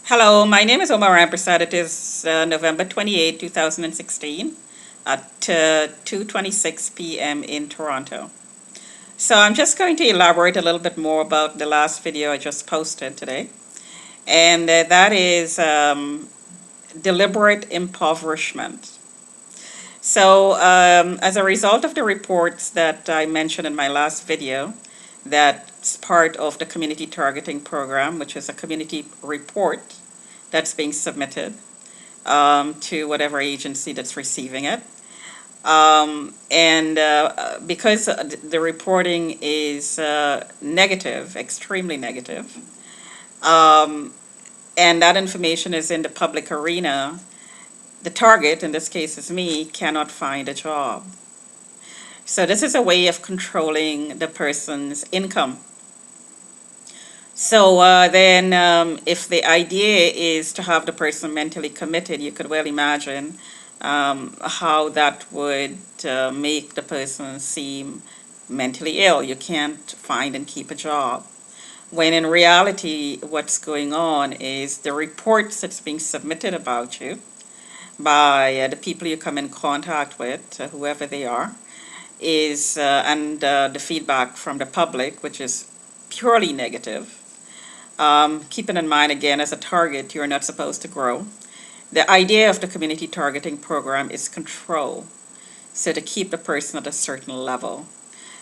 Hello, my name is Omar Rampersad. It is November 28, 2016 at 2:26 p.m. in Toronto. So I'm just going to elaborate a little bit more about the last video I just posted today, and that is deliberate impoverishment. So as a result of the reports that I mentioned in my last video, that's part of the community targeting program, which is a community report that's being submitted to whatever agency that's receiving it. And because the reporting is negative, extremely negative, um, and that information is in the public arena, the target, in this case is me, cannot find a job. So this is a way of controlling the person's income. So then if the idea is to have the person mentally committed, you could well imagine how that would make the person seem mentally ill. You can't find and keep a job. When in reality, what's going on is the reports that's being submitted about you by the people you come in contact with, whoever they are, is and the feedback from the public, which is purely negative. Keeping in mind, again, as a target, you're not supposed to grow. The idea of the community targeting program is control, so to keep the person at a certain level.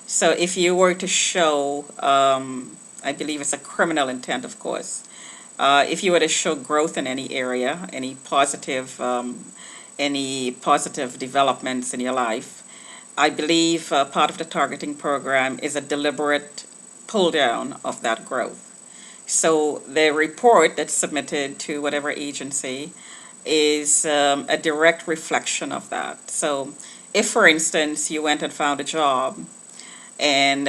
So if you were to show, I believe it's a criminal intent, of course, if you were to show growth in any area, any positive developments in your life, I believe part of the targeting program is a deliberate pull down of that growth. So the report that's submitted to whatever agency is a direct reflection of that. So if, for instance, you went and found a job and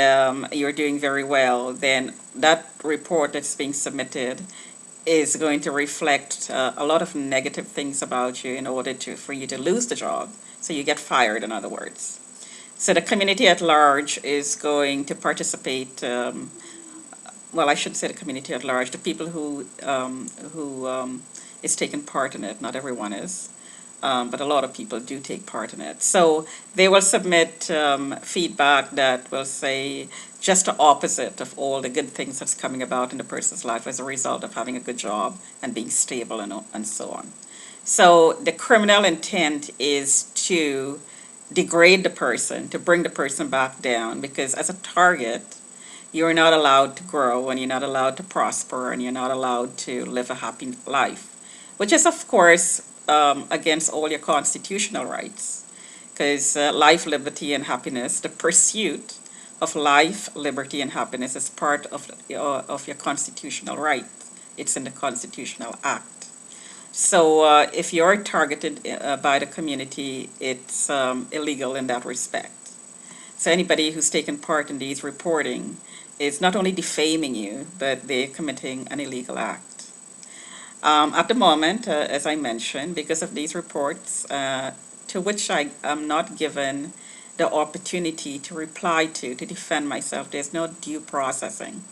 you're doing very well, then that report that's being submitted is going to reflect a lot of negative things about you in order for you to lose the job. So you get fired, in other words. So the community at large is going to participate. Well, I should say the community at large, the people who is taking part in it. Not everyone is, but a lot of people do take part in it. So they will submit feedback that will say just the opposite of all the good things that's coming about in the person's life as a result of having a good job and being stable and so on. So the criminal intent is to degrade the person, to bring the person back down, because as a target, you're not allowed to grow and you're not allowed to prosper and you're not allowed to live a happy life, which is, of course, against all your constitutional rights. Because life, liberty, and happiness, the pursuit of life, liberty, and happiness is part of your constitutional right. It's in the Constitutional Act. So if you're targeted by the community, it's illegal in that respect. So anybody who's taken part in these reporting is not only defaming you, but they're committing an illegal act. At the moment, as I mentioned, because of these reports, to which I am not given the opportunity to reply to defend myself, there's no due processing.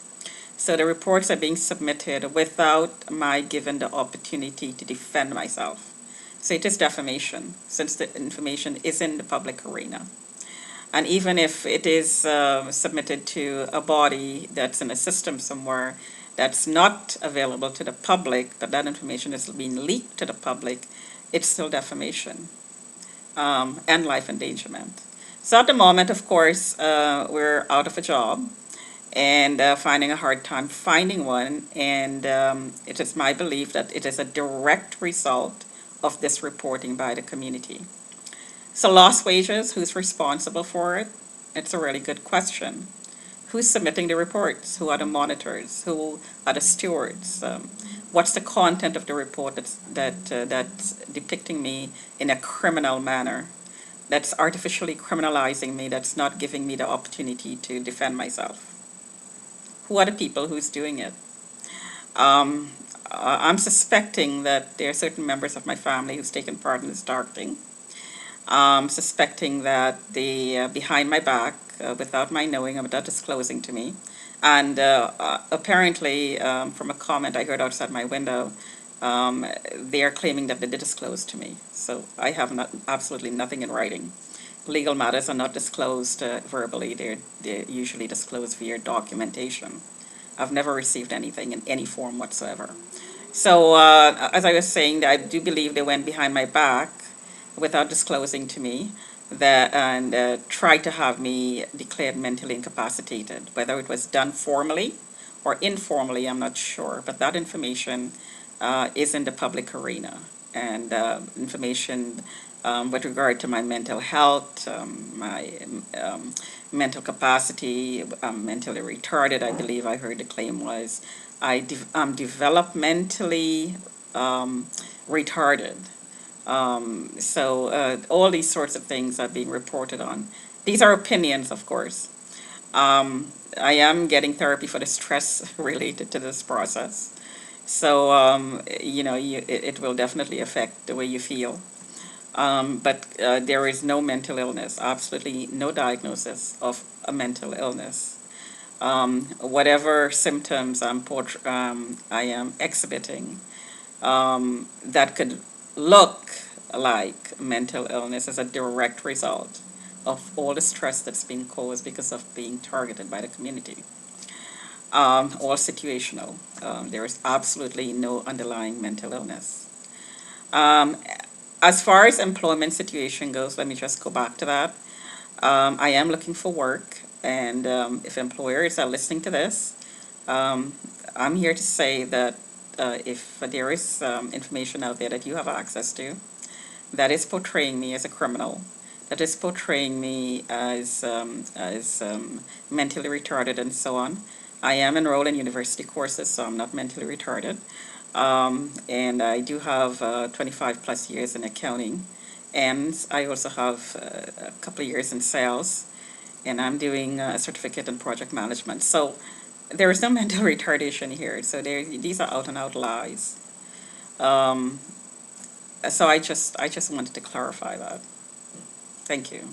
So the reports are being submitted without my given the opportunity to defend myself. So it is defamation, since the information is in the public arena. And even if it is submitted to a body that's in a system somewhere that's not available to the public, but that information is being leaked to the public, it's still defamation and life endangerment. So at the moment, of course, we're out of a job and finding a hard time finding one. And it is my belief that it is a direct result of this reporting by the community. So lost wages, who's responsible for it? It's a really good question. Who's submitting the reports? Who are the monitors? Who are the stewards? What's the content of the report that's depicting me in a criminal manner? That's artificially criminalizing me, that's not giving me the opportunity to defend myself. Who are the people who's doing it? I'm suspecting that there are certain members of my family who's taken part in this targeting. Suspecting that they, behind my back, without my knowing, without disclosing to me, and apparently from a comment I heard outside my window, they are claiming that they did disclose to me. So I have absolutely nothing in writing. Legal matters are not disclosed verbally. They're usually disclosed via documentation. I've never received anything in any form whatsoever. So as I was saying, I do believe they went behind my back without disclosing to me that, and tried to have me declared mentally incapacitated. Whether it was done formally or informally, I'm not sure. But that information is in the public arena, and information with regard to my mental health, my mental capacity, I'm mentally retarded, I believe I heard the claim was. I'm developmentally retarded. So all these sorts of things are being reported on. These are opinions, of course. I am getting therapy for the stress related to this process. So, it will definitely affect the way you feel. But there is no mental illness, absolutely no diagnosis of a mental illness. Whatever symptoms I am exhibiting that could look like mental illness is a direct result of all the stress that's being caused because of being targeted by the community. All situational. There is absolutely no underlying mental illness. Um, as far as employment situation goes, let me just go back to that. I am looking for work, and if employers are listening to this, um, I'm here to say that if there is information out there that you have access to that is portraying me as a criminal, that is portraying me as mentally retarded and so on. I am enrolled in university courses, so I'm not mentally retarded. And I do have 25 plus years in accounting. And I also have a couple of years in sales. And I'm doing a certificate in project management. So there is no mental retardation here. So these are out and out lies. Um, so I just wanted to clarify that. Thank you.